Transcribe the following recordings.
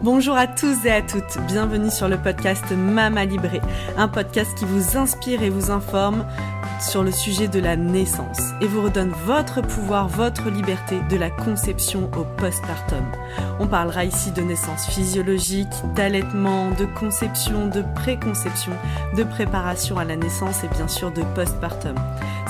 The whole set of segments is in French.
Bonjour à tous et à toutes, bienvenue sur le podcast Mama Libré, un podcast qui vous inspire et vous informe sur le sujet de la naissance et vous redonne votre pouvoir, votre liberté de la conception au postpartum. On parlera ici de naissance physiologique, d'allaitement, de conception, de préconception, de préparation à la naissance et bien sûr de postpartum.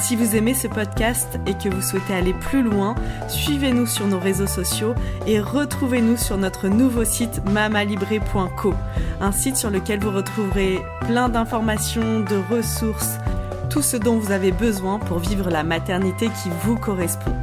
Si vous aimez ce podcast et que vous souhaitez aller plus loin, suivez-nous sur nos réseaux sociaux et retrouvez-nous sur notre nouveau site mamalibré.co, un site sur lequel vous retrouverez plein d'informations, de ressources, tout ce dont vous avez besoin pour vivre la maternité qui vous correspond.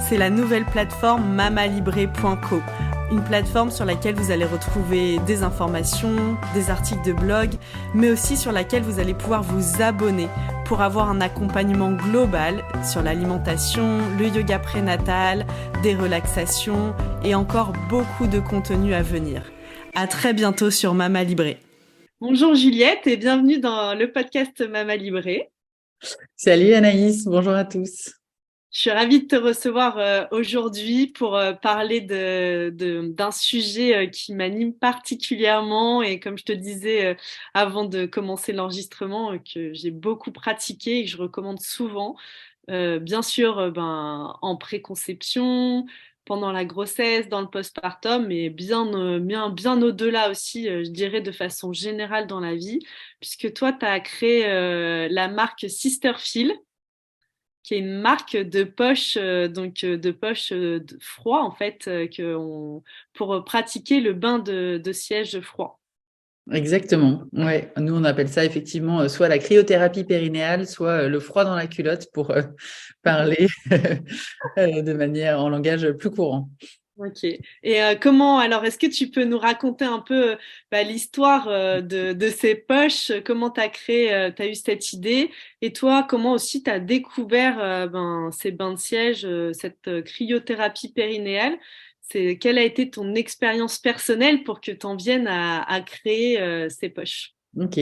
C'est la nouvelle plateforme mamalibré.co, une plateforme sur laquelle vous allez retrouver des informations, des articles de blog, mais aussi sur laquelle vous allez pouvoir vous abonner pour avoir un accompagnement global sur l'alimentation, le yoga prénatal, des relaxations et encore beaucoup de contenu à venir. À très bientôt sur Mama Libré. Bonjour Juliette et bienvenue dans le podcast Mama Libré. Salut Anaïs, bonjour à tous. Je suis ravie de te recevoir aujourd'hui pour parler d'un sujet qui m'anime particulièrement et comme je te disais avant de commencer l'enregistrement, que j'ai beaucoup pratiqué et que je recommande souvent, bien sûr en préconception, pendant la grossesse, dans le postpartum, mais bien au-delà aussi, je dirais de façon générale dans la vie, puisque toi, tu as créé la marque Sisterfeel, qui est une marque de poche, de poche de froid en fait, pour pratiquer le bain de siège froid. Exactement, ouais. Nous on appelle ça effectivement soit la cryothérapie périnéale, soit le froid dans la culotte pour parler de manière en langage plus courant. Ok. Et comment, alors, est-ce que tu peux nous raconter un peu l'histoire de ces poches? Comment tu as créé, tu as eu cette idée? Et toi, comment aussi tu as découvert ces bains de siège, cette cryothérapie périnéale? Quelle a été ton expérience personnelle pour que tu en viennes à créer ces poches? Ok.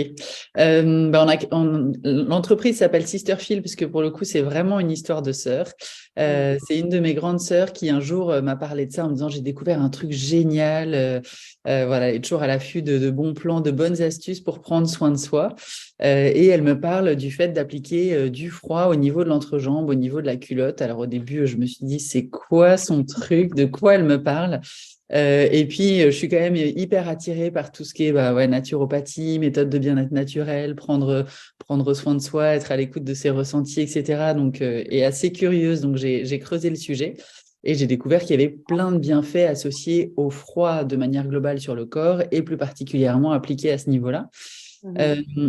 L'entreprise s'appelle Sisterfeel parce que pour le coup, c'est vraiment une histoire de sœur. C'est une de mes grandes sœurs qui un jour m'a parlé de ça en me disant j'ai découvert un truc génial. Voilà, elle est toujours à l'affût de bons plans, de bonnes astuces pour prendre soin de soi. Et elle me parle du fait d'appliquer du froid au niveau de l'entrejambe, au niveau de la culotte. Alors au début, je me suis dit c'est quoi son truc, de quoi elle me parle? Et puis, je suis quand même hyper attirée par tout ce qui est naturopathie, méthode de bien-être naturel, prendre soin de soi, être à l'écoute de ses ressentis, etc. Donc, et assez curieuse. Donc, j'ai creusé le sujet et j'ai découvert qu'il y avait plein de bienfaits associés au froid de manière globale sur le corps et plus particulièrement appliqués à ce niveau-là.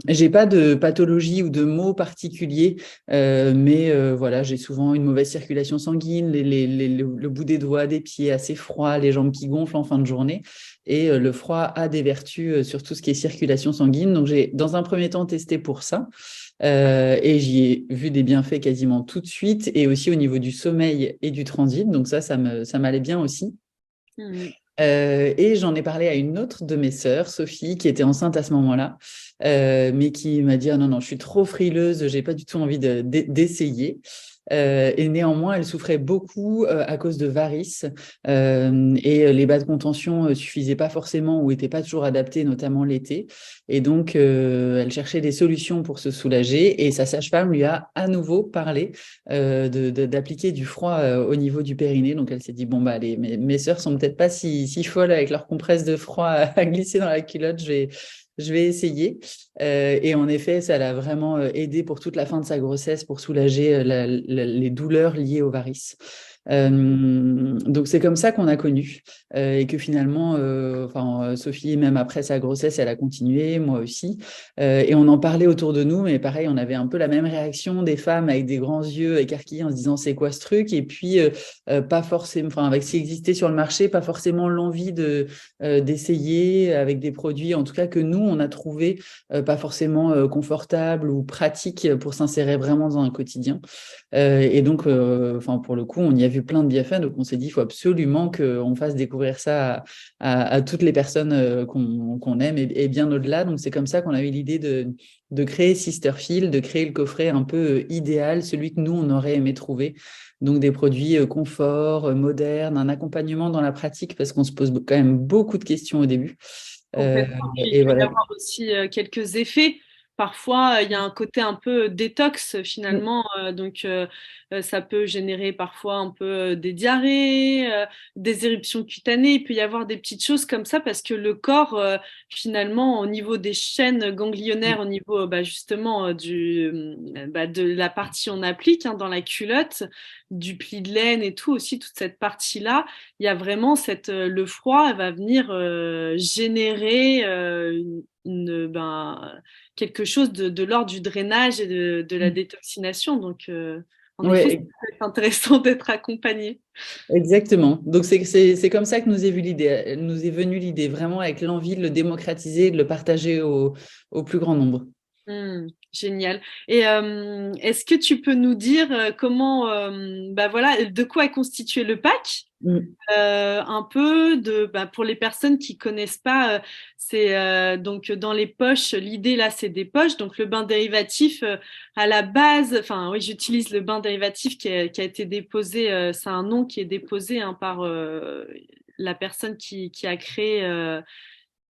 J'ai pas de pathologie ou de maux particuliers, mais voilà, j'ai souvent une mauvaise circulation sanguine, le bout des doigts, des pieds assez froid, les jambes qui gonflent en fin de journée. Et le froid a des vertus sur tout ce qui est circulation sanguine. Donc, j'ai dans un premier temps testé pour ça. Et j'y ai vu des bienfaits quasiment tout de suite et aussi au niveau du sommeil et du transit. Donc ça m'allait bien aussi. Et j'en ai parlé à une autre de mes sœurs, Sophie, qui était enceinte à ce moment-là, mais qui m'a dit « Ah non, non, je suis trop frileuse, j'ai pas du tout envie d'essayer ». Et néanmoins, elle souffrait beaucoup à cause de varices et les bas de contention suffisaient pas forcément ou étaient pas toujours adaptés, notamment l'été. Et donc, elle cherchait des solutions pour se soulager et sa sage-femme lui a à nouveau parlé d'appliquer du froid au niveau du périnée. Donc, elle s'est dit, bon, allez, mes sœurs sont peut-être pas si folles avec leur compresse de froid à glisser dans la culotte, je vais essayer. Et en effet, ça l'a vraiment aidé pour toute la fin de sa grossesse pour soulager les douleurs liées aux varices. Donc, c'est comme ça qu'on a connu et que finalement, Sophie, même après sa grossesse, elle a continué, moi aussi. Et on en parlait autour de nous, mais pareil, on avait un peu la même réaction des femmes avec des grands yeux écarquillés en se disant c'est quoi ce truc? Et puis, pas forcément, avec ce qui existait sur le marché, pas forcément l'envie d'essayer avec des produits, en tout cas que nous, on a trouvé pas forcément confortables ou pratiques pour s'insérer vraiment dans un quotidien. Et donc, pour le coup, on y a vu plein de bienfaits, donc on s'est dit il faut absolument qu'on fasse découvrir ça à toutes les personnes qu'on aime et bien au-delà. Donc c'est comme ça qu'on a eu l'idée de créer Sisterfield, de créer le coffret un peu idéal, celui que nous on aurait aimé trouver. Donc des produits confort, modernes, un accompagnement dans la pratique parce qu'on se pose quand même beaucoup de questions au début. Complètement. Puis, il Et peut y voilà. avoir aussi quelques effets. Parfois, il y a un côté un peu détox finalement, ça peut générer parfois un peu des diarrhées, des éruptions cutanées. Il peut y avoir des petites choses comme ça parce que le corps, finalement, au niveau des chaînes ganglionnaires, au niveau justement de la partie on applique dans la culotte, du pli de laine et tout aussi, toute cette partie-là, il y a vraiment le froid va venir générer quelque chose de l'ordre du drainage et de la détoxination. Donc, en effet, Ouais, c'est intéressant d'être accompagné. exactement. Donc, c'est comme ça que nous est venue l'idée, vraiment avec l'envie de le démocratiser, de le partager au plus grand nombre. Génial. Et est-ce que tu peux nous dire comment, de quoi est constitué le pack? Mm. Un peu pour les personnes qui connaissent pas, c'est donc dans les poches. L'idée là, c'est des poches. Donc le bain dérivatif à la base. Enfin oui, j'utilise le bain dérivatif qui a été déposé. C'est un nom qui est déposé par la personne qui a créé.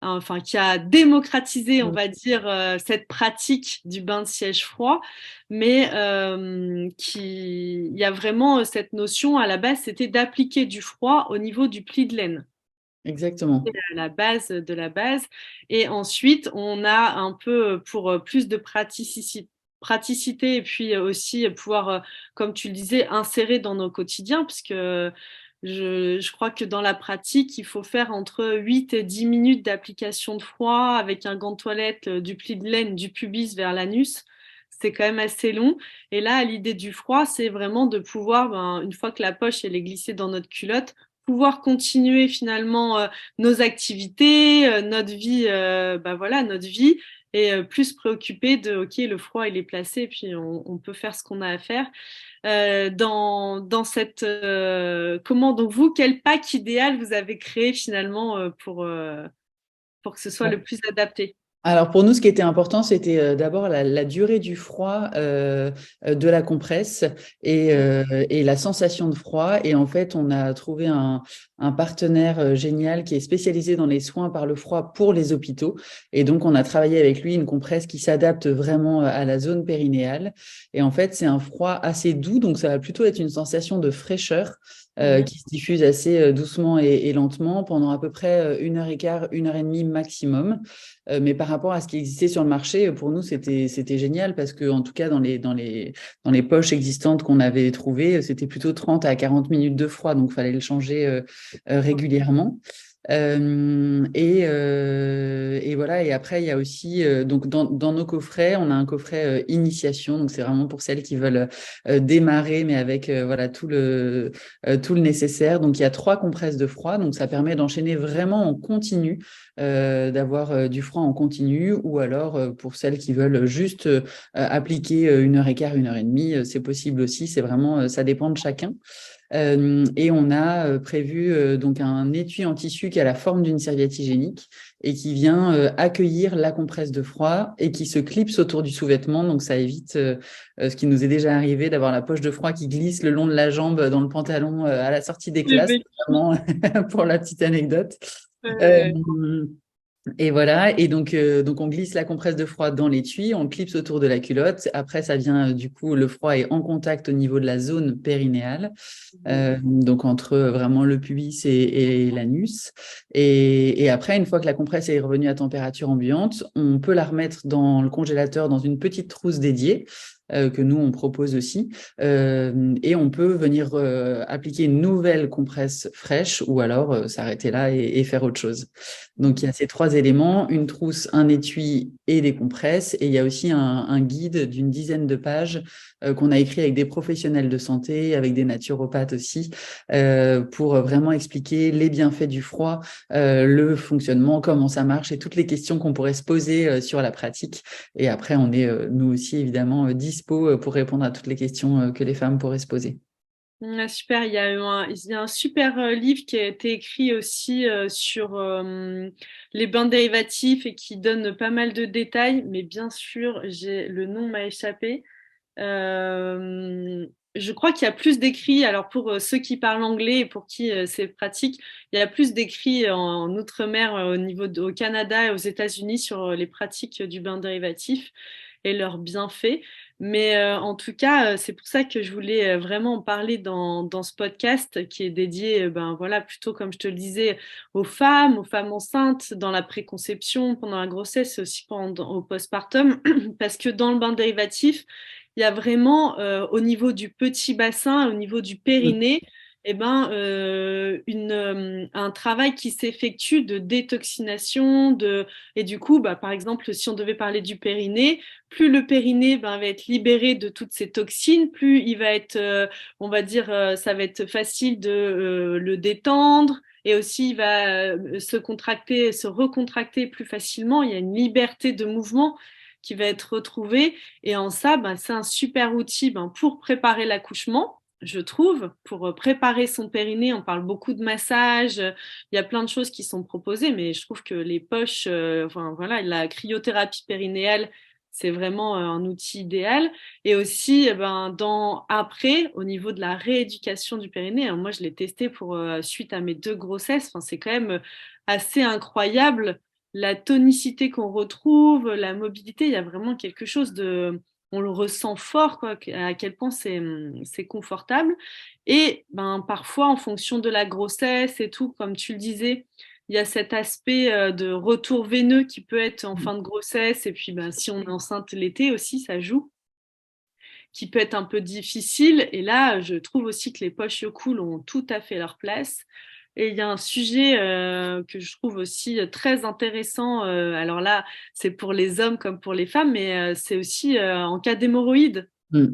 Enfin, qui a démocratisé, on va dire, cette pratique du bain de siège froid, mais il y a vraiment cette notion à la base, c'était d'appliquer du froid au niveau du pli de laine. Exactement. C'est la base de la base. Et ensuite, on a un peu pour plus de praticité et puis aussi pouvoir, comme tu le disais, insérer dans nos quotidiens, puisque je crois que dans la pratique, il faut faire entre 8 et 10 minutes d'application de froid avec un gant de toilette, du pli de laine, du pubis vers l'anus. C'est quand même assez long. Et là, l'idée du froid, c'est vraiment de pouvoir, une fois que la poche elle est glissée dans notre culotte, pouvoir continuer finalement nos activités, notre vie, notre vie, et plus préoccupé de, ok, le froid il est placé, et puis on peut faire ce qu'on a à faire. Dans cette comment donc vous quel pack idéal vous avez créé finalement pour que ce soit le plus adapté? Alors pour nous, ce qui était important, c'était d'abord la durée du froid de la compresse et la sensation de froid. Et en fait, on a trouvé un partenaire génial qui est spécialisé dans les soins par le froid pour les hôpitaux. Et donc, on a travaillé avec lui une compresse qui s'adapte vraiment à la zone périnéale. Et en fait, c'est un froid assez doux, donc ça va plutôt être une sensation de fraîcheur. Qui se diffuse assez doucement et lentement pendant à peu près 1 h 15, 1 h 30 maximum. Mais par rapport à ce qui existait sur le marché, pour nous, c'était génial parce que, en tout cas, dans les poches existantes qu'on avait trouvées, c'était plutôt 30 à 40 minutes de froid, donc il fallait le changer régulièrement. Et voilà. Et après, il y a aussi donc dans nos coffrets, on a un coffret initiation, donc c'est vraiment pour celles qui veulent démarrer, mais avec voilà tout le nécessaire. Donc il y a 3 compresses de froid, donc ça permet d'enchaîner vraiment en continu, d'avoir du froid en continu, ou alors pour celles qui veulent juste appliquer 1 h 15, 1 h 30, c'est possible aussi. C'est vraiment ça dépend de chacun. Et on a prévu donc un étui en tissu qui a la forme d'une serviette hygiénique et qui vient accueillir la compresse de froid et qui se clipse autour du sous-vêtement. Donc, ça évite ce qui nous est déjà arrivé d'avoir la poche de froid qui glisse le long de la jambe dans le pantalon à la sortie des classes, vraiment, pour la petite anecdote. Et voilà, et donc on glisse la compresse de froid dans l'étui, on le clipse autour de la culotte. Après, ça vient, du coup, le froid est en contact au niveau de la zone périnéale, donc entre vraiment le pubis et l'anus. Et après, une fois que la compresse est revenue à température ambiante, on peut la remettre dans le congélateur dans une petite trousse dédiée. Que nous, on propose aussi. Et on peut venir appliquer une nouvelle compresse fraîche ou alors s'arrêter là et faire autre chose. Donc, il y a ces 3 éléments, une trousse, un étui et des compresses. Et il y a aussi un guide d'une dizaine de pages qu'on a écrit avec des professionnels de santé, avec des naturopathes aussi, pour vraiment expliquer les bienfaits du froid, le fonctionnement, comment ça marche et toutes les questions qu'on pourrait se poser sur la pratique. Et après, on est, nous aussi, évidemment, dispo pour répondre à toutes les questions que les femmes pourraient se poser. Super, il y a un super livre qui a été écrit aussi sur les bains dérivatifs et qui donne pas mal de détails, mais bien sûr, le nom m'a échappé. Euh, je crois qu'il y a plus d'écrits, alors pour ceux qui parlent anglais et pour qui c'est pratique, il y a plus d'écrits en outre-mer au Canada et aux États-Unis sur les pratiques du bain dérivatif et leurs bienfaits. Mais en tout cas, c'est pour ça que je voulais vraiment en parler dans ce podcast qui est dédié, ben voilà, plutôt comme je te le disais, aux femmes enceintes, dans la préconception, pendant la grossesse et aussi au postpartum, parce que dans le bain dérivatif, il y a vraiment au niveau du petit bassin, au niveau du périnée, eh ben, un travail qui s'effectue de détoxination, et du coup, bah, par exemple, si on devait parler du périnée, plus le périnée va être libéré de toutes ces toxines, plus il va être, on va dire, ça va être facile de le détendre. Et aussi, il va se contracter, se recontracter plus facilement. Il y a une liberté de mouvement qui va être retrouvée. Et en ça, ben, c'est un super outil pour préparer l'accouchement, je trouve, pour préparer son périnée. On parle beaucoup de massage, il y a plein de choses qui sont proposées, mais je trouve que les poches, enfin voilà, la cryothérapie périnéale, c'est vraiment un outil idéal. Et aussi, après, au niveau de la rééducation du périnée, hein, moi je l'ai testé suite à mes 2 grossesses. Enfin, c'est quand même assez incroyable la tonicité qu'on retrouve, la mobilité. Il y a vraiment quelque chose de, on le ressent fort, quoi, à quel point c'est confortable. Et ben parfois, en fonction de la grossesse et tout, comme tu le disais, il y a cet aspect de retour veineux qui peut être en fin de grossesse, et puis ben, si on est enceinte l'été aussi, ça joue, qui peut être un peu difficile. Et là, je trouve aussi que les poches Yocool ont tout à fait leur place. Et il y a un sujet que je trouve aussi très intéressant. Alors là, c'est pour les hommes comme pour les femmes, mais c'est aussi en cas d'hémorroïdes. Mm.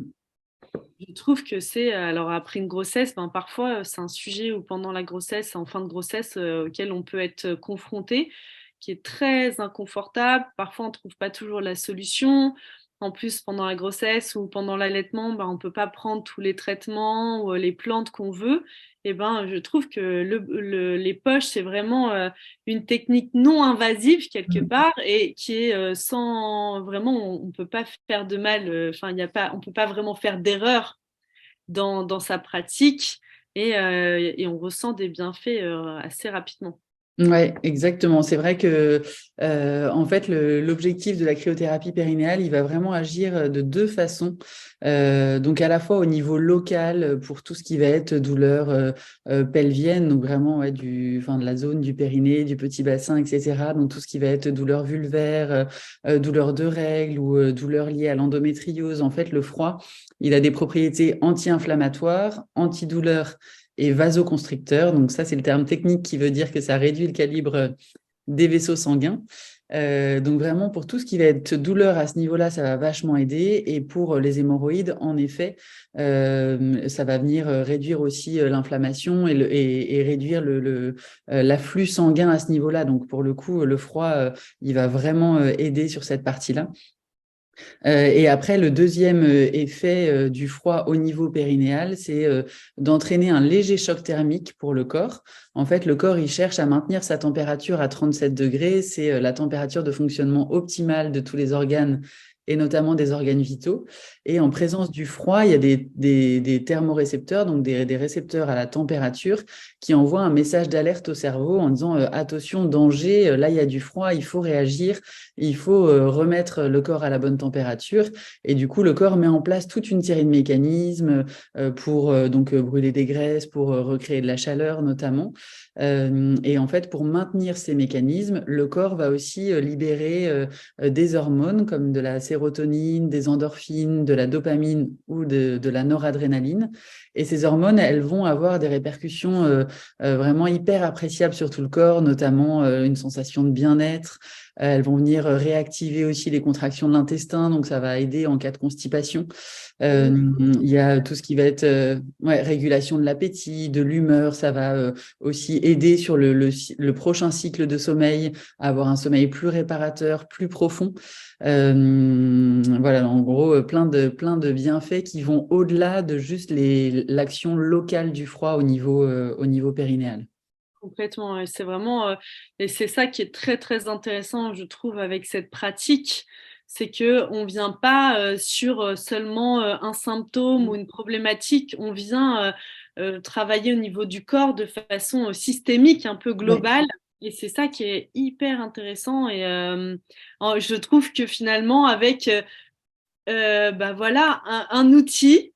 Je trouve que c'est, alors après une grossesse, ben, parfois c'est un sujet ou pendant la grossesse, en fin de grossesse, auquel on peut être confronté, qui est très inconfortable. Parfois on ne trouve pas toujours la solution. En plus, pendant la grossesse ou pendant l'allaitement, ben, on ne peut pas prendre tous les traitements ou les plantes qu'on veut. Et ben, je trouve que les poches, c'est vraiment une technique non invasive quelque part et qui est sans vraiment, on ne peut pas faire de mal. Enfin, il y a pas, on peut pas vraiment faire d'erreur dans sa pratique et on ressent des bienfaits assez rapidement. Ouais, exactement. C'est vrai que en fait, l'objectif de la cryothérapie périnéale, il va vraiment agir de 2 façons. Donc à la fois au niveau local pour tout ce qui va être douleur pelvienne, donc vraiment ouais, de la zone du périnée, du petit bassin, etc. Donc tout ce qui va être douleur vulvaire, douleur de règles ou douleur liée à l'endométriose. En fait, le froid, il a des propriétés anti-inflammatoires, antidouleurs et vasoconstricteur. Donc ça, c'est le terme technique qui veut dire que ça réduit le calibre des vaisseaux sanguins. Donc vraiment, pour tout ce qui va être douleur à ce niveau-là, ça va vachement aider. Et pour les hémorroïdes, en effet, ça va venir réduire aussi l'inflammation et réduire l'afflux sanguin à ce niveau-là. Donc pour le coup, le froid, il va vraiment aider sur cette partie-là. Et après, le deuxième effet du froid au niveau périnéal, c'est d'entraîner un léger choc thermique pour le corps. En fait, le corps, il cherche à maintenir sa température à 37 degrés. C'est la température de fonctionnement optimale de tous les organes et notamment des organes vitaux. Et en présence du froid, il y a des thermorécepteurs, donc des récepteurs à la température, qui envoient un message d'alerte au cerveau en disant attention, danger, là il y a du froid, il faut réagir, il faut remettre le corps à la bonne température. Et du coup, le corps met en place toute une série de mécanismes pour donc brûler des graisses, pour recréer de la chaleur notamment. Et en fait, pour maintenir ces mécanismes, le corps va aussi libérer des hormones comme de la sérotonine, des endorphines, de la dopamine ou de la noradrénaline. Et ces hormones, elles vont avoir des répercussions vraiment hyper appréciables sur tout le corps, notamment une sensation de bien-être, Elles vont venir réactiver aussi les contractions de l'intestin, donc ça va aider en cas de constipation. Il y a tout ce qui va être régulation de l'appétit, de l'humeur. Ça va aussi aider sur le prochain cycle de sommeil à avoir un sommeil plus réparateur, plus profond. Voilà, en gros, plein de bienfaits qui vont au-delà de juste l'action locale du froid au niveau périnéal. Complètement, c'est vraiment, et c'est ça qui est très, très intéressant, je trouve, avec cette pratique, c'est qu'on ne vient pas sur seulement un symptôme ou une problématique, on vient travailler au niveau du corps de façon systémique, un peu Ouais, globale, et c'est ça qui est hyper intéressant. Et je trouve que finalement, avec bah voilà, un outil,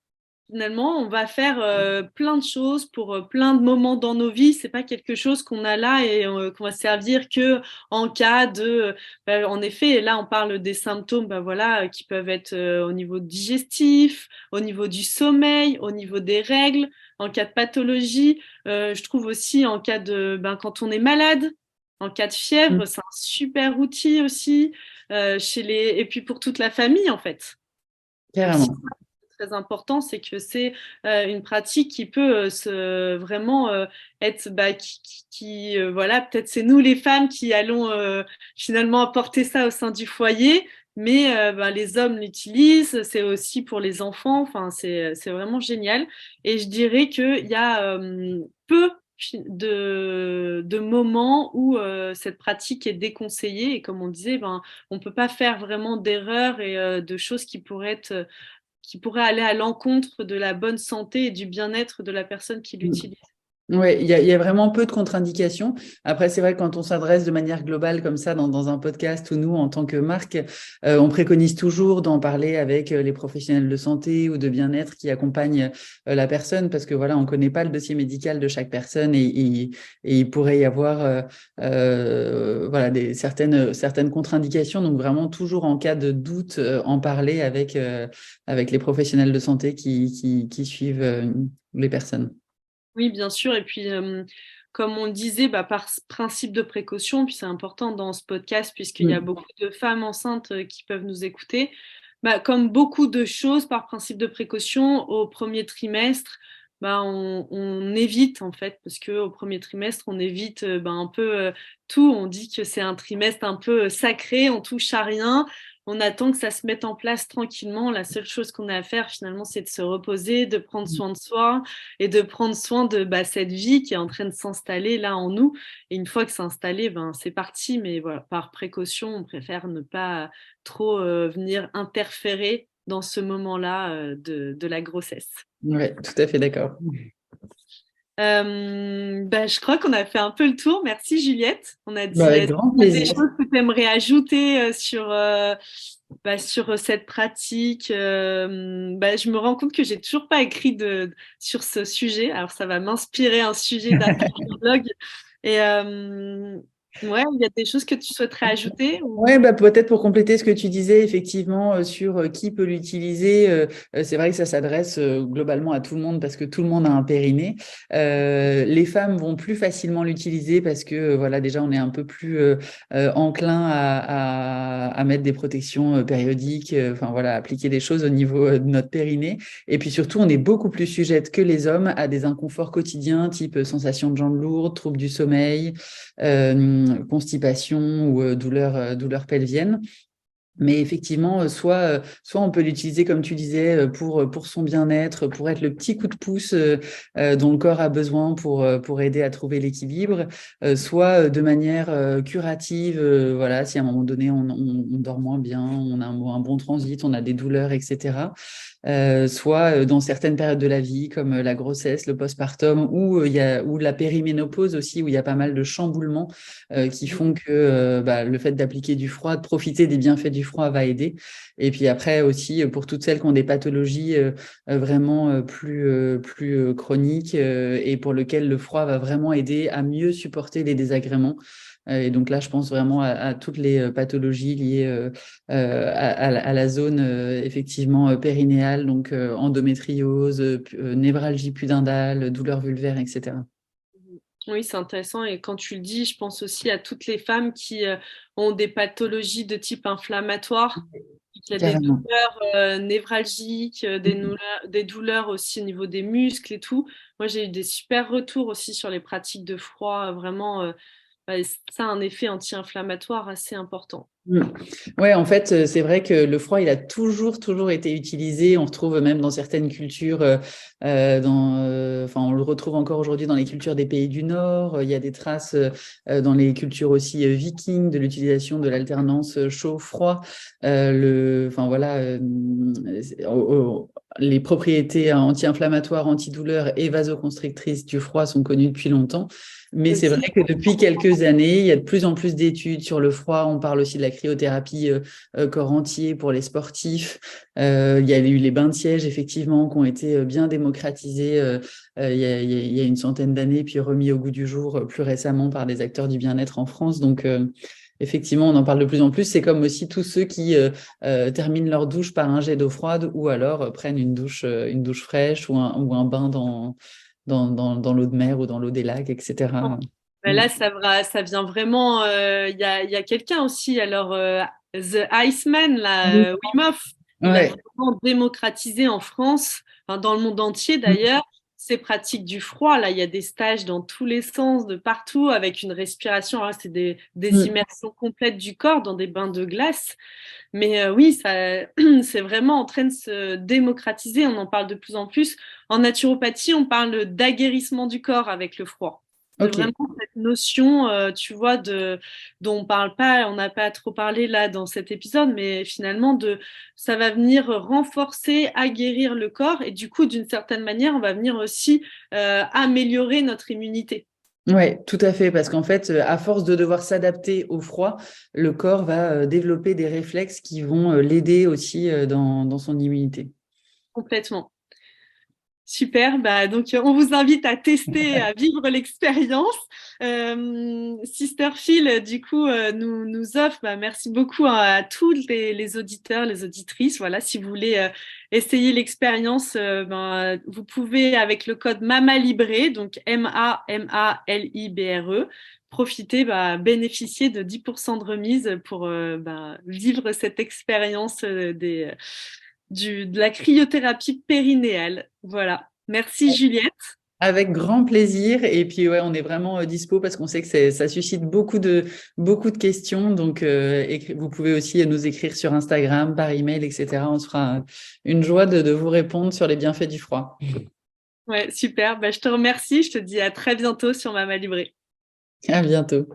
finalement, on va faire plein de choses pour plein de moments dans nos vies. C'est pas quelque chose qu'on a là et qu'on va servir que en cas de. En effet, là, on parle des symptômes, bah voilà, qui peuvent être au niveau digestif, au niveau du sommeil, au niveau des règles, en cas de pathologie. Je trouve aussi en cas de, quand on est malade, en cas de fièvre, c'est un super outil aussi et puis pour toute la famille en fait. Aussi, carrément. très important, c'est que c'est une pratique qui peut vraiment être, voilà, peut-être c'est nous les femmes qui allons finalement apporter ça au sein du foyer, mais les hommes l'utilisent, c'est aussi pour les enfants, enfin, c'est vraiment génial. Et je dirais qu'il y a peu de moments où cette pratique est déconseillée et comme on disait, on ne peut pas faire vraiment d'erreurs et de choses qui pourrait aller à l'encontre de la bonne santé et du bien-être de la personne qui l'utilise. Oui, il y a vraiment peu de contre-indications. Après, c'est vrai que quand on s'adresse de manière globale comme ça dans un podcast ou nous, en tant que marque, on préconise toujours d'en parler avec les professionnels de santé ou de bien-être qui accompagnent la personne parce que voilà, on ne connaît pas le dossier médical de chaque personne et il pourrait y avoir voilà, certaines contre-indications. Donc vraiment, toujours en cas de doute, en parler avec les professionnels de santé qui suivent les personnes. Oui, bien sûr. Et puis, comme on disait, par principe de précaution, puis c'est important dans ce podcast, puisqu'il y a Mm. beaucoup de femmes enceintes qui peuvent nous écouter, comme beaucoup de choses, par principe de précaution, au premier trimestre, on évite, en fait, parce qu'au premier trimestre, on évite un peu tout. On dit que c'est un trimestre un peu sacré, on touche à rien. On attend que ça se mette en place tranquillement. La seule chose qu'on a à faire, finalement, c'est de se reposer, de prendre soin de soi et de prendre soin de cette vie qui est en train de s'installer là en nous. Et une fois que c'est installé, c'est parti. Mais voilà, par précaution, on préfère ne pas trop venir interférer dans ce moment-là de la grossesse. Ouais, tout à fait d'accord. Je crois qu'on a fait un peu le tour. Merci Juliette. On a Bah, dit avec grand des plaisir. choses que tu aimerais ajouter sur cette pratique. Je me rends compte que j'ai toujours pas écrit sur ce sujet. Alors ça va m'inspirer un sujet d'archéologue. Et ouais, il y a des choses que tu souhaiterais ajouter ou... Ouais, bah, peut-être pour compléter ce que tu disais, effectivement, sur qui peut l'utiliser, c'est vrai que ça s'adresse globalement à tout le monde parce que tout le monde a un périnée. Les femmes vont plus facilement l'utiliser parce que, voilà, déjà, on est un peu plus enclin à mettre des protections périodiques, enfin, voilà, appliquer des choses au niveau de notre périnée. Et puis surtout, on est beaucoup plus sujette que les hommes à des inconforts quotidiens, type sensation de jambes lourdes, troubles du sommeil, constipation ou douleurs pelviennes. Mais effectivement, soit on peut l'utiliser, comme tu disais, pour son bien-être, pour être le petit coup de pouce dont le corps a besoin pour aider à trouver l'équilibre, soit de manière curative, voilà, si à un moment donné on dort moins bien, on a un bon transit, on a des douleurs, etc. Soit dans certaines périodes de la vie, comme la grossesse, le postpartum, ou la périménopause aussi, où il y a pas mal de chamboulements qui font que le fait d'appliquer du froid, de profiter des bienfaits du froid va aider. Et puis après aussi, pour toutes celles qui ont des pathologies vraiment plus chroniques et pour lesquelles le froid va vraiment aider à mieux supporter les désagréments. Et donc là, je pense vraiment à toutes les pathologies liées à la zone effectivement périnéale, donc endométriose, névralgie pudendale, douleurs vulvaires, etc. Oui, c'est intéressant. Et quand tu le dis, je pense aussi à toutes les femmes qui ont des pathologies de type inflammatoire. Il y a des Carrément. douleurs névralgiques, des douleurs aussi au niveau des muscles et tout. Moi, j'ai eu des super retours aussi sur les pratiques de froid. Vraiment, bah, ça a un effet anti-inflammatoire assez important. Mm. Ouais, en fait, c'est vrai que le froid, il a toujours été utilisé. On retrouve même dans certaines cultures, enfin, on le retrouve encore aujourd'hui dans les cultures des pays du Nord. Il y a des traces dans les cultures aussi vikings de l'utilisation de l'alternance chaud-froid. Enfin voilà, les propriétés anti-inflammatoires, antidouleurs et vasoconstrictrices du froid sont connues depuis longtemps. Mais c'est vrai que depuis quelques années, il y a de plus en plus d'études sur le froid. On parle aussi de la cryothérapie corps entier pour les sportifs. Il y a eu les bains de siège, effectivement, qui ont été bien démocratisés il y a une centaine d'années, puis remis au goût du jour plus récemment par des acteurs du bien-être en France. Donc, effectivement, on en parle de plus en plus. C'est comme aussi tous ceux qui terminent leur douche par un jet d'eau froide ou alors prennent une douche fraîche ou un bain dans l'eau de mer ou dans l'eau des lacs, etc. Ben là, ça vient vraiment. Il y a quelqu'un aussi, alors The Iceman, Oui. là, Wim Hof, il a Ouais. vraiment démocratisé en France, enfin, dans le monde entier d'ailleurs, ces pratiques du froid. Là, il y a des stages dans tous les sens, de partout, avec une respiration. Alors, c'est des Mm. immersions complètes du corps dans des bains de glace. Mais oui, ça, c'est vraiment en train de se démocratiser. On en parle de plus en plus. En naturopathie, on parle d'aguerrissement du corps avec le froid. De Ok. vraiment cette notion, tu vois, dont on parle pas, on n'a pas trop parlé là dans cet épisode, mais finalement, ça va venir renforcer, aguerrir le corps et du coup, d'une certaine manière, on va venir aussi améliorer notre immunité. Oui, tout à fait, parce qu'en fait, à force de devoir s'adapter au froid, le corps va développer des réflexes qui vont l'aider aussi dans son immunité. Complètement. Super, bah donc on vous invite à tester, à vivre l'expérience. Sister Phil, du coup, nous offre, bah, merci beaucoup à tous les auditeurs, les auditrices. Voilà, si vous voulez essayer l'expérience, ben, vous pouvez avec le code MAMALIBRE, donc MAMALIBRE, profiter, bah, bénéficier de 10% de remise pour bah, vivre cette expérience de la cryothérapie périnéale. Voilà. Merci Juliette. Avec grand plaisir. Et puis, ouais, on est vraiment dispo parce qu'on sait que ça suscite beaucoup de questions. Donc, vous pouvez aussi nous écrire sur Instagram, par email, etc. On se fera une joie de vous répondre sur les bienfaits du froid. Ouais, super. Bah, je te remercie. Je te dis à très bientôt sur Mama Libré. À bientôt.